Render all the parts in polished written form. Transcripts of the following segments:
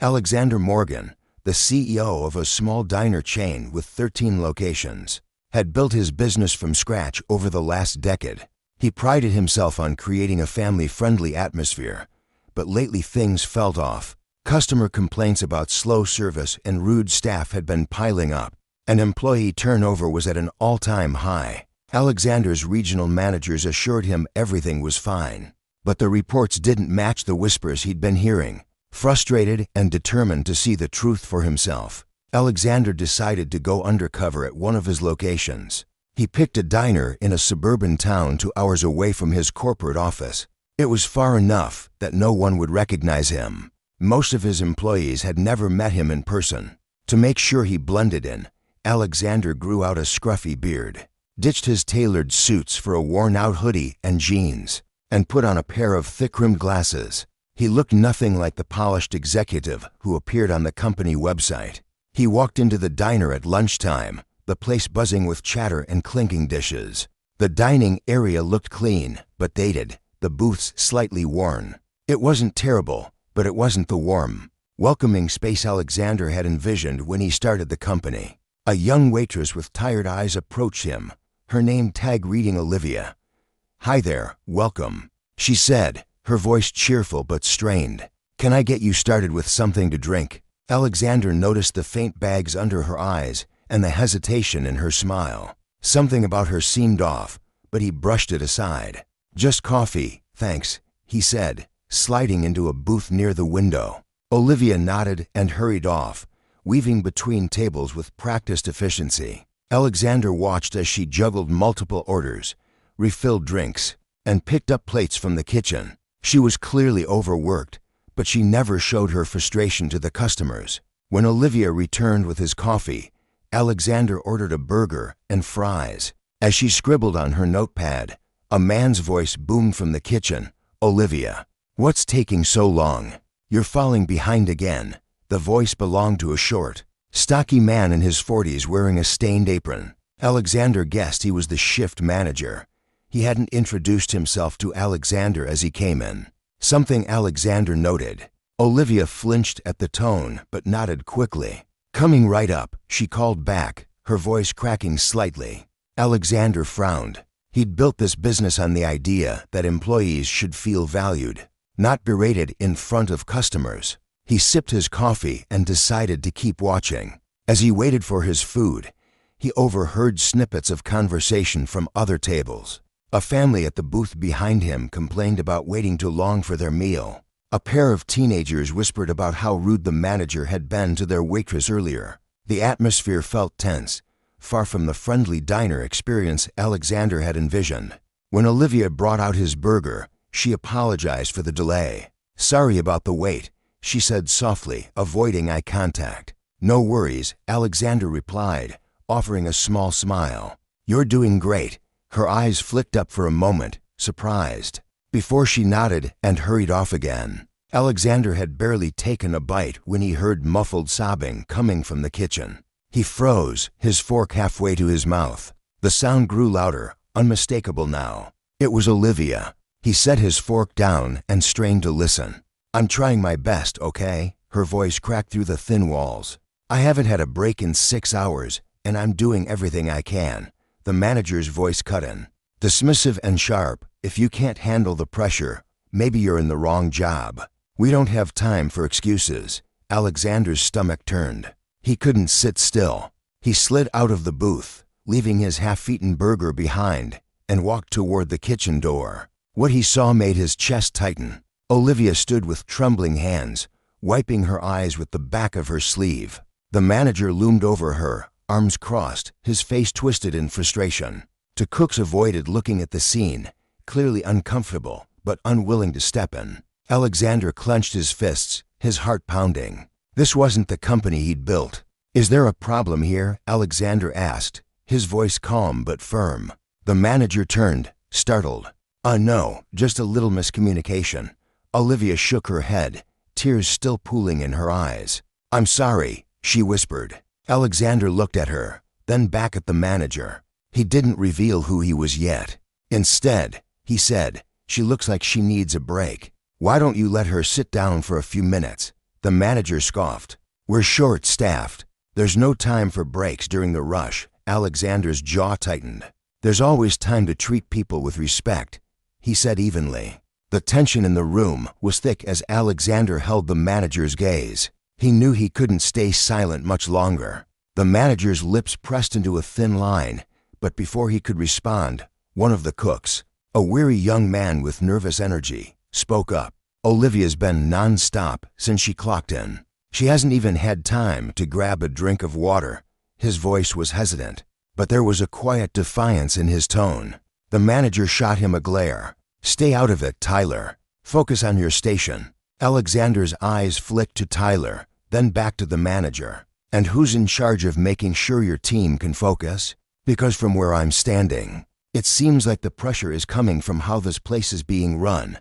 Alexander Morgan, the CEO of a small diner chain with 13 locations, had built his business from scratch over the last decade. He prided himself on creating a family-friendly atmosphere, but lately things felt off. Customer complaints about slow service and rude staff had been piling up, and employee turnover was at an all-time high. Alexander's regional managers assured him everything was fine, but the reports didn't match the whispers he'd been hearing. Frustrated and determined to see the truth for himself, Alexander decided to go undercover at one of his locations. He picked a diner in a suburban town 2 hours away from his corporate office. It was far enough that no one would recognize him. Most of his employees had never met him in person. To make sure he blended in, Alexander grew out a scruffy beard, ditched his tailored suits for a worn-out hoodie and jeans, and put on a pair of thick-rimmed glasses. He looked nothing like the polished executive who appeared on the company website. He walked into the diner at lunchtime, the place buzzing with chatter and clinking dishes. The dining area looked clean, but dated, the booths slightly worn. It wasn't terrible, but it wasn't the warm, welcoming space Alexander had envisioned when he started the company. A young waitress with tired eyes approached him, her name tag reading Olivia. "Hi there, welcome," she said, her voice cheerful but strained. "Can I get you started with something to drink?" Alexander noticed the faint bags under her eyes and the hesitation in her smile. Something about her seemed off, but he brushed it aside. "Just coffee, thanks," he said, sliding into a booth near the window. Olivia nodded and hurried off, weaving between tables with practiced efficiency. Alexander watched as she juggled multiple orders, refilled drinks, and picked up plates from the kitchen. She was clearly overworked, but she never showed her frustration to the customers. When Olivia returned with his coffee, Alexander ordered a burger and fries. As she scribbled on her notepad, a man's voice boomed from the kitchen. "Olivia, what's taking so long? You're falling behind again." The voice belonged to a short, stocky man in his 40s wearing a stained apron. Alexander guessed he was the shift manager. He hadn't introduced himself to Alexander as he came in, something Alexander noted. Olivia flinched at the tone but nodded quickly. "Coming right up," she called back, her voice cracking slightly. Alexander frowned. He'd built this business on the idea that employees should feel valued, not berated in front of customers. He sipped his coffee and decided to keep watching. As he waited for his food, he overheard snippets of conversation from other tables. A family at the booth behind him complained about waiting too long for their meal. A pair of teenagers whispered about how rude the manager had been to their waitress earlier. The atmosphere felt tense, far from the friendly diner experience Alexander had envisioned. When Olivia brought out his burger, she apologized for the delay. "Sorry about the wait," she said softly, avoiding eye contact. "No worries," Alexander replied, offering a small smile. "You're doing great." Her eyes flicked up for a moment, surprised, before she nodded and hurried off again. Alexander had barely taken a bite when he heard muffled sobbing coming from the kitchen. He froze, his fork halfway to his mouth. The sound grew louder, unmistakable now. It was Olivia. He set his fork down and strained to listen. "I'm trying my best, okay?" Her voice cracked through the thin walls. "I haven't had a break in 6 hours, and I'm doing everything I can." The manager's voice cut in, dismissive and sharp. "If you can't handle the pressure, maybe you're in the wrong job. We don't have time for excuses." Alexander's stomach turned. He couldn't sit still. He slid out of the booth, leaving his half-eaten burger behind, and walked toward the kitchen door. What he saw made his chest tighten. Olivia stood with trembling hands, wiping her eyes with the back of her sleeve. The manager loomed over her, arms crossed, his face twisted in frustration. The cooks avoided looking at the scene, clearly uncomfortable, but unwilling to step in. Alexander clenched his fists, his heart pounding. This wasn't the company he'd built. "Is there a problem here?" Alexander asked, his voice calm but firm. The manager turned, startled. No, just a little miscommunication." Olivia shook her head, tears still pooling in her eyes. "I'm sorry," she whispered. Alexander looked at her, then back at the manager. He didn't reveal who he was yet. Instead, he said, "She looks like she needs a break. Why don't you let her sit down for a few minutes?" The manager scoffed. We're short-staffed. There's no time for breaks during the rush. Alexander's jaw tightened. There's always time to treat people with respect, he said evenly. The tension in the room was thick as Alexander held the manager's gaze. He knew he couldn't stay silent much longer. The manager's lips pressed into a thin line, but before he could respond, one of the cooks, a weary young man with nervous energy, spoke up. Olivia's been non-stop since she clocked in. She hasn't even had time to grab a drink of water. His voice was hesitant, but there was a quiet defiance in his tone. The manager shot him a glare. Stay out of it, Tyler. Focus on your station. Alexander's eyes flicked to Tyler, then back to the manager. And who's in charge of making sure your team can focus? Because from where I'm standing, it seems like the pressure is coming from how this place is being run.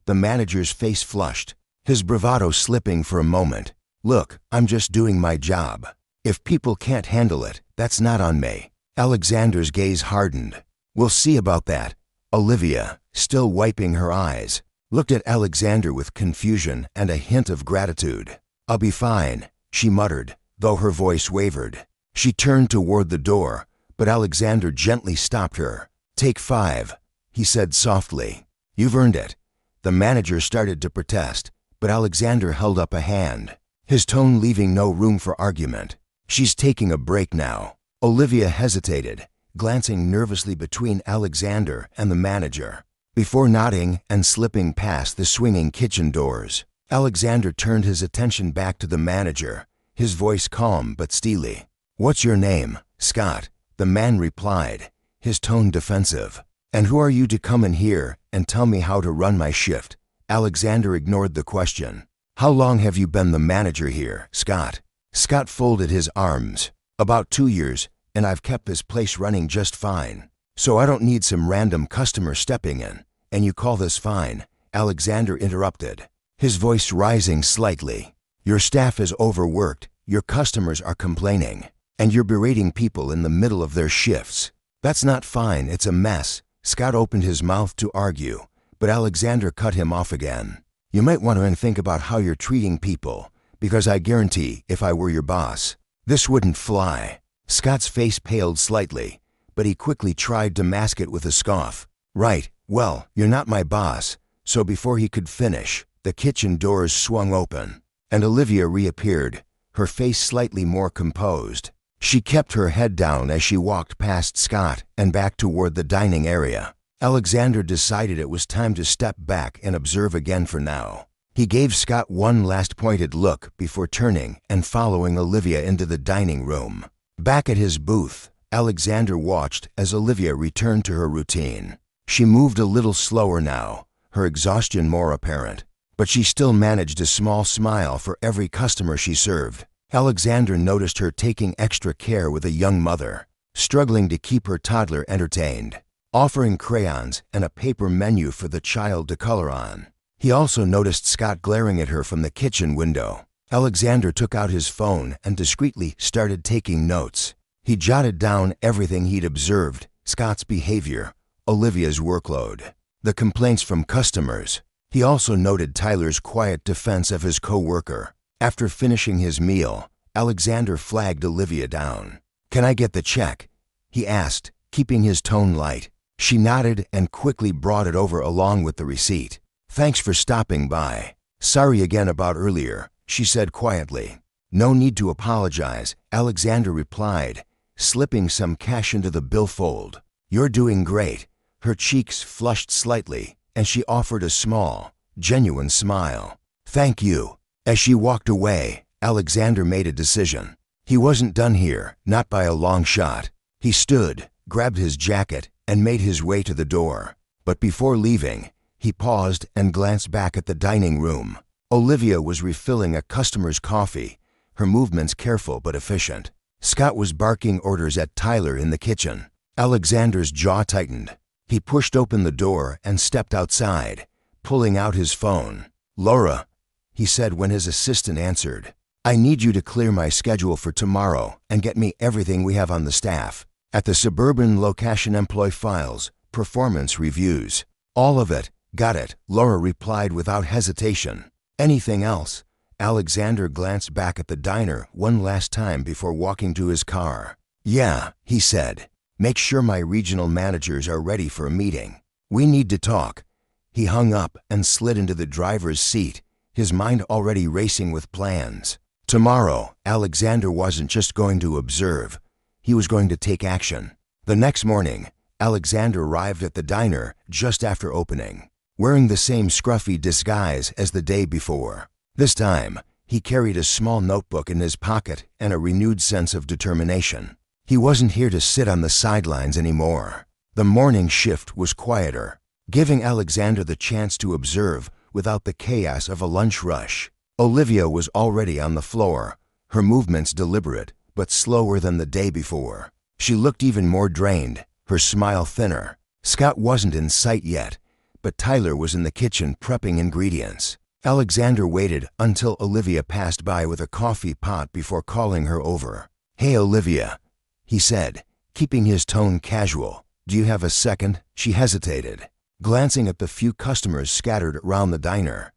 The manager's face flushed, his bravado slipping for a moment. Look, I'm just doing my job. If people can't handle it, that's not on me. Alexander's gaze hardened. We'll see about that. Olivia, still wiping her eyes, looked at Alexander with confusion and a hint of gratitude. I'll be fine, she muttered, though her voice wavered. She turned toward the door, but Alexander gently stopped her. Take 5, he said softly. You've earned it. The manager started to protest, but Alexander held up a hand, his tone leaving no room for argument. She's taking a break now. Olivia hesitated, glancing nervously between Alexander and the manager. Before nodding and slipping past the swinging kitchen doors, Alexander turned his attention back to the manager, his voice calm but steely. What's your name? Scott, the man replied, his tone defensive. And who are you to come in here and tell me how to run my shift? Alexander ignored the question. How long have you been the manager here, Scott? Scott folded his arms. About 2 years, and I've kept this place running just fine. So I don't need some random customer stepping in. And you call this fine? Alexander interrupted, his voice rising slightly. Your staff is overworked, your customers are complaining, and you're berating people in the middle of their shifts. That's not fine, it's a mess. Scott opened his mouth to argue, but Alexander cut him off again. You might want to think about how you're treating people, because I guarantee if I were your boss, this wouldn't fly. Scott's face paled slightly, but he quickly tried to mask it with a scoff. Right, well, you're not my boss. So before he could finish, the kitchen doors swung open, and Olivia reappeared, her face slightly more composed. She kept her head down as she walked past Scott and back toward the dining area. Alexander decided it was time to step back and observe again for now. He gave Scott one last pointed look before turning and following Olivia into the dining room. Back at his booth, Alexander watched as Olivia returned to her routine. She moved a little slower now, her exhaustion more apparent, but she still managed a small smile for every customer she served. Alexander noticed her taking extra care with a young mother, struggling to keep her toddler entertained, offering crayons and a paper menu for the child to color on. He also noticed Scott glaring at her from the kitchen window. Alexander took out his phone and discreetly started taking notes. He jotted down everything he'd observed: Scott's behavior, Olivia's workload, the complaints from customers. He also noted Tyler's quiet defense of his co-worker. After finishing his meal, Alexander flagged Olivia down. "Can I get the check?" he asked, keeping his tone light. She nodded and quickly brought it over along with the receipt. "Thanks for stopping by. Sorry again about earlier," she said quietly. "No need to apologize," Alexander replied, slipping some cash into the billfold. "You're doing great." Her cheeks flushed slightly, and she offered a small, genuine smile. "Thank you." As she walked away, Alexander made a decision. He wasn't done here, not by a long shot. He stood, grabbed his jacket, and made his way to the door. But before leaving, he paused and glanced back at the dining room. Olivia was refilling a customer's coffee, her movements careful but efficient. Scott was barking orders at Tyler in the kitchen. Alexander's jaw tightened. He pushed open the door and stepped outside, pulling out his phone. "Laura," he said when his assistant answered, "I need you to clear my schedule for tomorrow and get me everything we have on the staff. At the suburban location employee files, performance reviews. All of it." "Got it," Laura replied without hesitation. "Anything else?" Alexander glanced back at the diner one last time before walking to his car. "Yeah," he said. "Make sure my regional managers are ready for a meeting. We need to talk." He hung up and slid into the driver's seat, his mind already racing with plans. Tomorrow, Alexander wasn't just going to observe. He was going to take action. The next morning, Alexander arrived at the diner just after opening, wearing the same scruffy disguise as the day before. This time, he carried a small notebook in his pocket and a renewed sense of determination. He wasn't here to sit on the sidelines anymore. The morning shift was quieter, giving Alexander the chance to observe without the chaos of a lunch rush. Olivia was already on the floor, her movements deliberate but slower than the day before. She looked even more drained, her smile thinner. Scott wasn't in sight yet, but Tyler was in the kitchen prepping ingredients. Alexander waited until Olivia passed by with a coffee pot before calling her over. "Hey, Olivia," he said, keeping his tone casual. "Do you have a second?" She hesitated, glancing at the few customers scattered around the diner.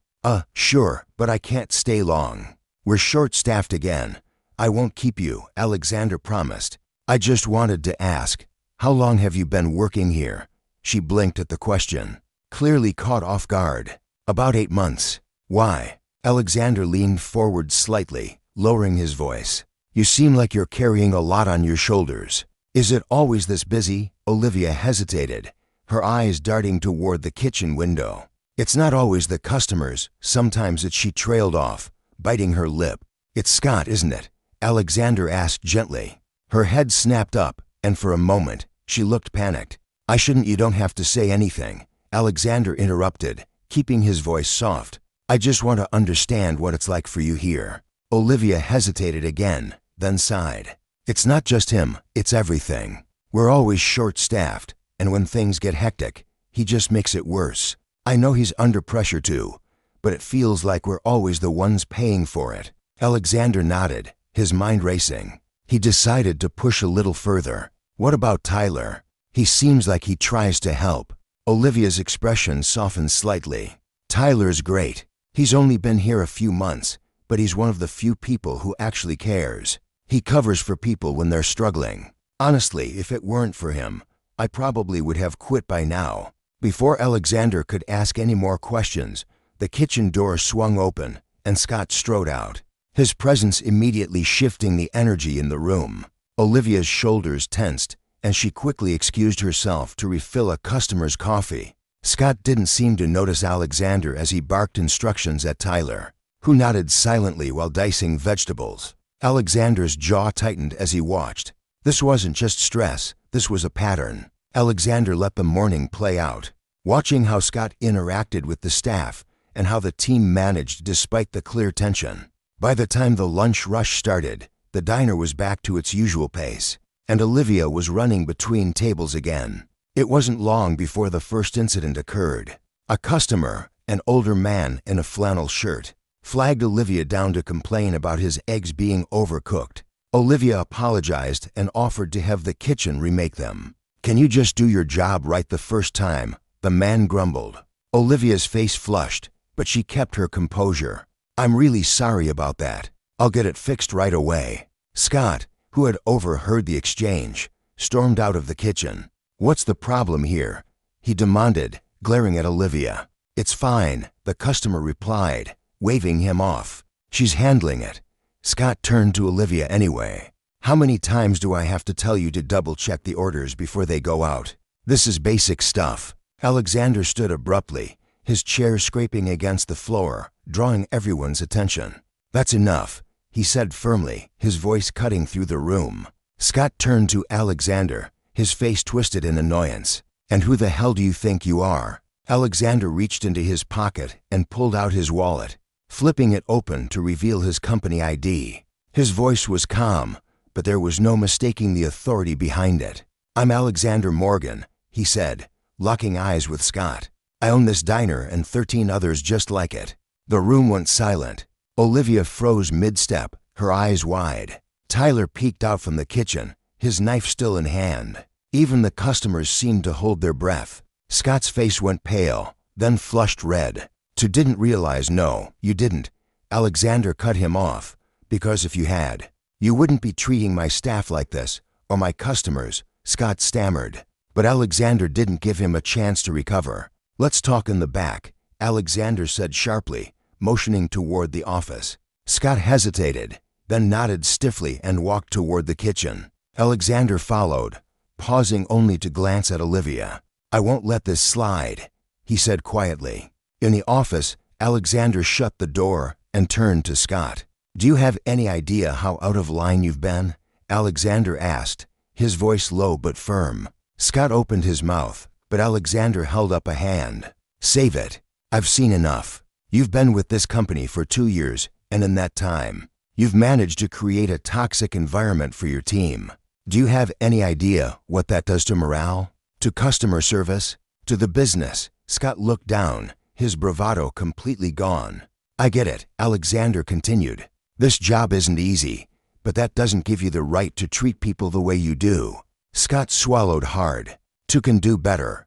Sure, but I can't stay long. We're short-staffed again. I won't keep you," Alexander promised. "I just wanted to ask, how long have you been working here?" She blinked at the question, clearly caught off guard. "About 8 months. Why?" Alexander leaned forward slightly, lowering his voice. "You seem like you're carrying a lot on your shoulders. Is it always this busy?" Olivia hesitated, her eyes darting toward the kitchen window. "It's not always the customers. Sometimes it's," she trailed off, biting her lip. "It's Scott, isn't it?" Alexander asked gently. Her head snapped up, and for a moment, she looked panicked. You don't have to say anything," Alexander interrupted, keeping his voice soft. "I just want to understand what it's like for you here." Olivia hesitated again, then sighed. "It's not just him, it's everything. We're always short-staffed, and when things get hectic, he just makes it worse. I know he's under pressure too, but it feels like we're always the ones paying for it." Alexander nodded, his mind racing. He decided to push a little further. "What about Tyler? He seems like he tries to help." Olivia's expression softened slightly. "Tyler's great. He's only been here a few months, but he's one of the few people who actually cares. He covers for people when they're struggling. Honestly, if it weren't for him, I probably would have quit by now." Before Alexander could ask any more questions, the kitchen door swung open and Scott strode out, his presence immediately shifting the energy in the room. Olivia's shoulders tensed, and she quickly excused herself to refill a customer's coffee. Scott didn't seem to notice Alexander as he barked instructions at Tyler, who nodded silently while dicing vegetables. Alexander's jaw tightened as he watched. This wasn't just stress, this was a pattern. Alexander let the morning play out, watching how Scott interacted with the staff and how the team managed despite the clear tension. By the time the lunch rush started, the diner was back to its usual pace, and Olivia was running between tables again. It wasn't long before the first incident occurred. A customer, an older man in a flannel shirt, flagged Olivia down to complain about his eggs being overcooked. Olivia apologized and offered to have the kitchen remake them. "Can you just do your job right the first time?" the man grumbled. Olivia's face flushed, but she kept her composure. "I'm really sorry about that. I'll get it fixed right away." Scott, who had overheard the exchange, stormed out of the kitchen. "What's the problem here?" he demanded, glaring at Olivia. "It's fine," the customer replied, waving him off. "She's handling it." Scott turned to Olivia anyway. "How many times do I have to tell you to double-check the orders before they go out? This is basic stuff." Alexander stood abruptly, his chair scraping against the floor, drawing everyone's attention. "That's enough," he said firmly, his voice cutting through the room. Scott turned to Alexander, his face twisted in annoyance. "And who the hell do you think you are?" Alexander reached into his pocket and pulled out his wallet, flipping it open to reveal his company ID. His voice was calm, but there was no mistaking the authority behind it. "I'm Alexander Morgan," he said, locking eyes with Scott. "I own this diner and 13 others just like it." The room went silent. Olivia froze mid-step, her eyes wide. Tyler peeked out from the kitchen, his knife still in hand. Even the customers seemed to hold their breath. Scott's face went pale, then flushed red. "You didn't realize?" "No, you didn't," Alexander cut him off. Because if you had, you wouldn't be treating my staff like this, or my customers, Scott stammered. But Alexander didn't give him a chance to recover. Let's talk in the back, Alexander said sharply, motioning toward the office. Scott hesitated, then nodded stiffly and walked toward the kitchen. Alexander followed, pausing only to glance at Olivia. I won't let this slide, he said quietly. In the office, Alexander shut the door and turned to Scott. Do you have any idea how out of line you've been? Alexander asked, his voice low but firm. Scott opened his mouth, but Alexander held up a hand. Save it. I've seen enough. You've been with this company for 2 years, and in that time, you've managed to create a toxic environment for your team. Do you have any idea what that does to morale? To customer service? To the business? Scott looked down, his bravado completely gone. I get it, Alexander continued. This job isn't easy, but that doesn't give you the right to treat people the way you do. Scott swallowed hard. Two can do better.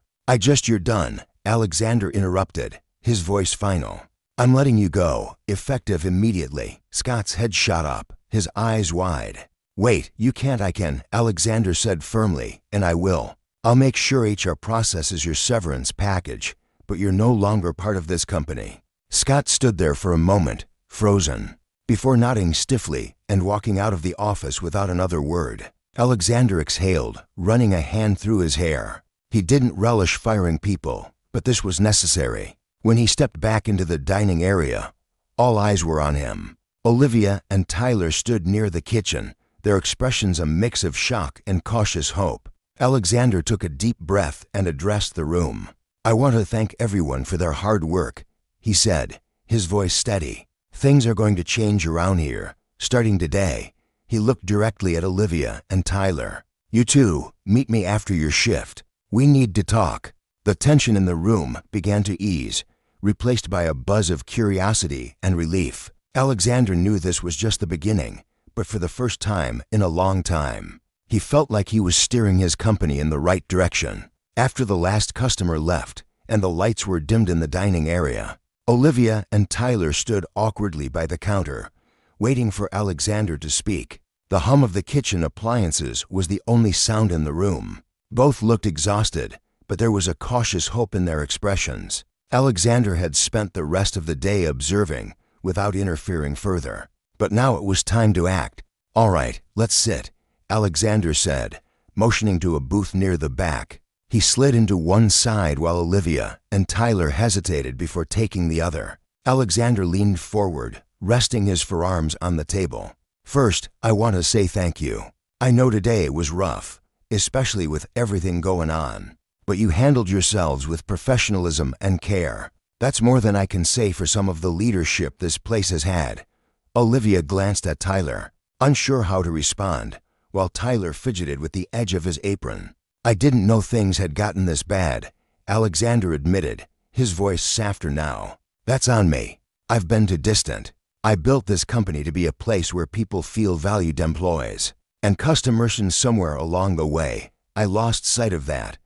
You're done, Alexander interrupted, his voice final. I'm letting you go, effective immediately. Scott's head shot up, his eyes wide. Wait, you can't. I can, Alexander said firmly, and I will. I'll make sure HR processes your severance package, but you're no longer part of this company. Scott stood there for a moment, frozen, before nodding stiffly and walking out of the office without another word. Alexander exhaled, running a hand through his hair. He didn't relish firing people, but this was necessary. When he stepped back into the dining area, all eyes were on him. Olivia and Tyler stood near the kitchen, their expressions a mix of shock and cautious hope. Alexander took a deep breath and addressed the room. I want to thank everyone for their hard work, he said, his voice steady. Things are going to change around here, starting today. He looked directly at Olivia and Tyler. You two, meet me after your shift. We need to talk. The tension in the room began to ease, replaced by a buzz of curiosity and relief. Alexander knew this was just the beginning, but for the first time in a long time, he felt like he was steering his company in the right direction. After the last customer left and the lights were dimmed in the dining area, Olivia and Tyler stood awkwardly by the counter, waiting for Alexander to speak. The hum of the kitchen appliances was the only sound in the room. Both looked exhausted, but there was a cautious hope in their expressions. Alexander had spent the rest of the day observing, without interfering further. But now it was time to act. All right, let's sit, Alexander said, motioning to a booth near the back. He slid into one side while Olivia and Tyler hesitated before taking the other. Alexander leaned forward, resting his forearms on the table. First, I want to say thank you. I know today was rough, especially with everything going on. But you handled yourselves with professionalism and care. That's more than I can say for some of the leadership this place has had. Olivia glanced at Tyler, unsure how to respond, while Tyler fidgeted with the edge of his apron. I didn't know things had gotten this bad, Alexander admitted, his voice softer now. That's on me. I've been too distant. I built this company to be a place where people feel valued employees. And customers, and somewhere along the way, I lost sight of that.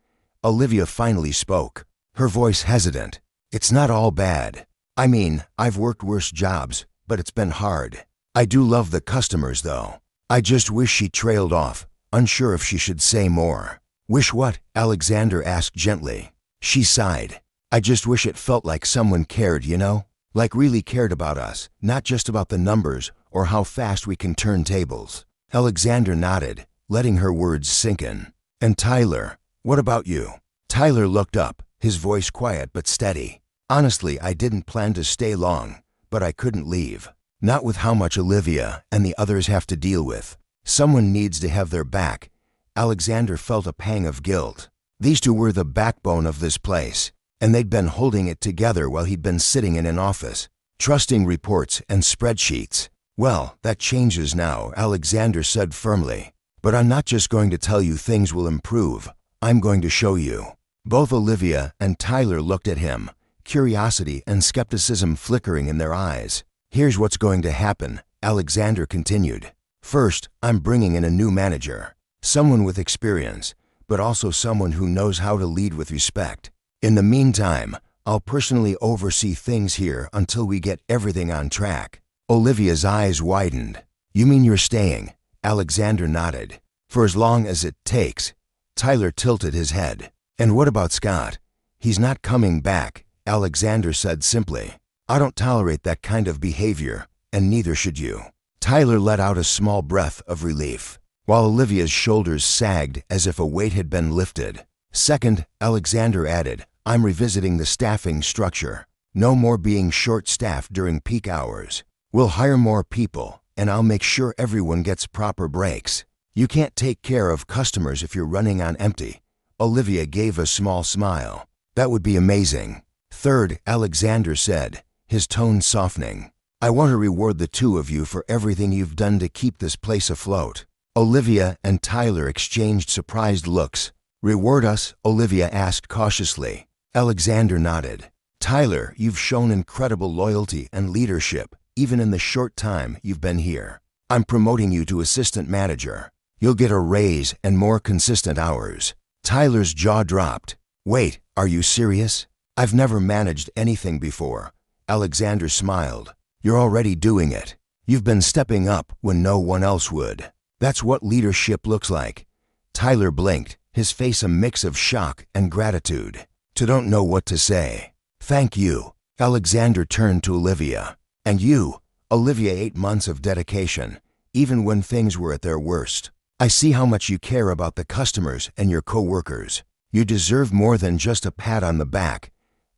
Olivia finally spoke, her voice hesitant. It's not all bad. I mean, I've worked worse jobs, but it's been hard. I do love the customers, though. I just wish. She trailed off, unsure if she should say more. Wish what? Alexander asked gently. She sighed. I just wish it felt like someone cared, you know? Like really cared about us, not just about the numbers or how fast we can turn tables. Alexander nodded, letting her words sink in. And Tyler, what about you? Tyler looked up, his voice quiet but steady. Honestly, I didn't plan to stay long, but I couldn't leave. Not with how much Olivia and the others have to deal with. Someone needs to have their back. Alexander felt a pang of guilt. These two were the backbone of this place, and they'd been holding it together while he'd been sitting in an office, trusting reports and spreadsheets. Well, that changes now, Alexander said firmly. But I'm not just going to tell you things will improve. I'm going to show you. Both Olivia and Tyler looked at him, curiosity and skepticism flickering in their eyes. Here's what's going to happen, Alexander continued. First, I'm bringing in a new manager. Someone with experience, but also someone who knows how to lead with respect. In the meantime, I'll personally oversee things here until we get everything on track. Olivia's eyes widened. You mean you're staying? Alexander nodded. For as long as it takes. Tyler tilted his head. And what about Scott? He's not coming back, Alexander said simply. I don't tolerate that kind of behavior, and neither should you. Tyler let out a small breath of relief, while Olivia's shoulders sagged as if a weight had been lifted. Second, Alexander added, I'm revisiting the staffing structure. No more being short-staffed during peak hours. We'll hire more people, and I'll make sure everyone gets proper breaks. You can't take care of customers if you're running on empty. Olivia gave a small smile. That would be amazing. Third, Alexander said, his tone softening. I want to reward the two of you for everything you've done to keep this place afloat. Olivia and Tyler exchanged surprised looks. Reward us? Olivia asked cautiously. Alexander nodded. Tyler, you've shown incredible loyalty and leadership, even in the short time you've been here. I'm promoting you to assistant manager. You'll get a raise and more consistent hours. Tyler's jaw dropped. Wait, are you serious? I've never managed anything before. Alexander smiled. You're already doing it. You've been stepping up when no one else would. That's what leadership looks like. Tyler blinked, his face a mix of shock and gratitude. To don't know what to say. Thank you. Alexander turned to Olivia. And you, Olivia, 8 months of dedication, even when things were at their worst. I see how much you care about the customers and your co-workers. You deserve more than just a pat on the back.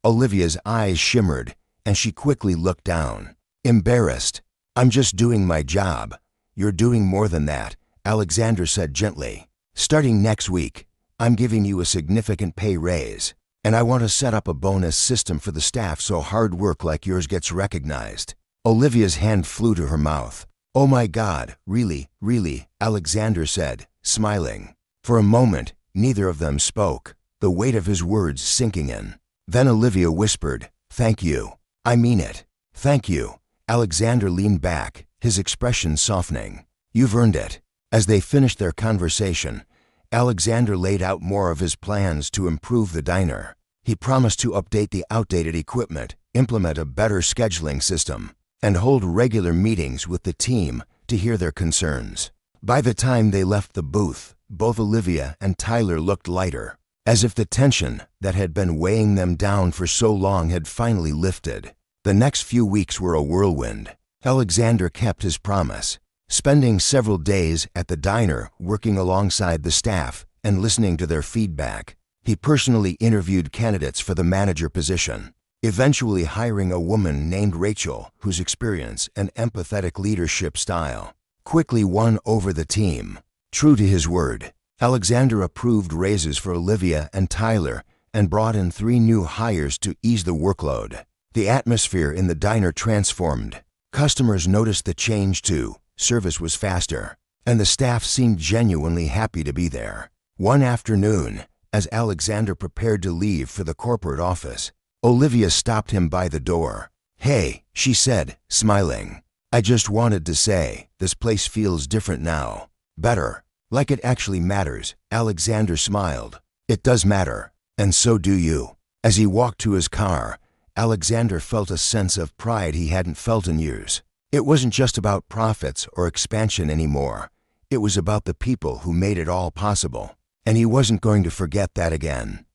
Olivia's eyes shimmered, and she quickly looked down. Embarrassed. I'm just doing my job. You're doing more than that, Alexander said gently. Starting next week, I'm giving you a significant pay raise, and I want to set up a bonus system for the staff so hard work like yours gets recognized. Olivia's hand flew to her mouth. Oh my God, really, Alexander said, smiling. For a moment, neither of them spoke, the weight of his words sinking in. Then Olivia whispered, Thank you. I mean it. Thank you. Alexander leaned back, his expression softening. You've earned it. As they finished their conversation, Alexander laid out more of his plans to improve the diner. He promised to update the outdated equipment, implement a better scheduling system, and hold regular meetings with the team to hear their concerns. By the time they left the booth, both Olivia and Tyler looked lighter, as if the tension that had been weighing them down for so long had finally lifted. The next few weeks were a whirlwind. Alexander kept his promise, spending several days at the diner working alongside the staff and listening to their feedback. He personally interviewed candidates for the manager position, eventually hiring a woman named Rachel, whose experience and empathetic leadership style quickly won over the team. True to his word, Alexander approved raises for Olivia and Tyler and brought in 3 new hires to ease the workload. The atmosphere in the diner transformed. Customers noticed the change too. Service was faster, and the staff seemed genuinely happy to be there. One afternoon, as Alexander prepared to leave for the corporate office, Olivia stopped him by the door. Hey, she said, smiling. I just wanted to say, this place feels different now. Better. Like it actually matters, Alexander smiled. It does matter, and so do you. As he walked to his car, Alexander felt a sense of pride he hadn't felt in years. It wasn't just about profits or expansion anymore. It was about the people who made it all possible, and he wasn't going to forget that again.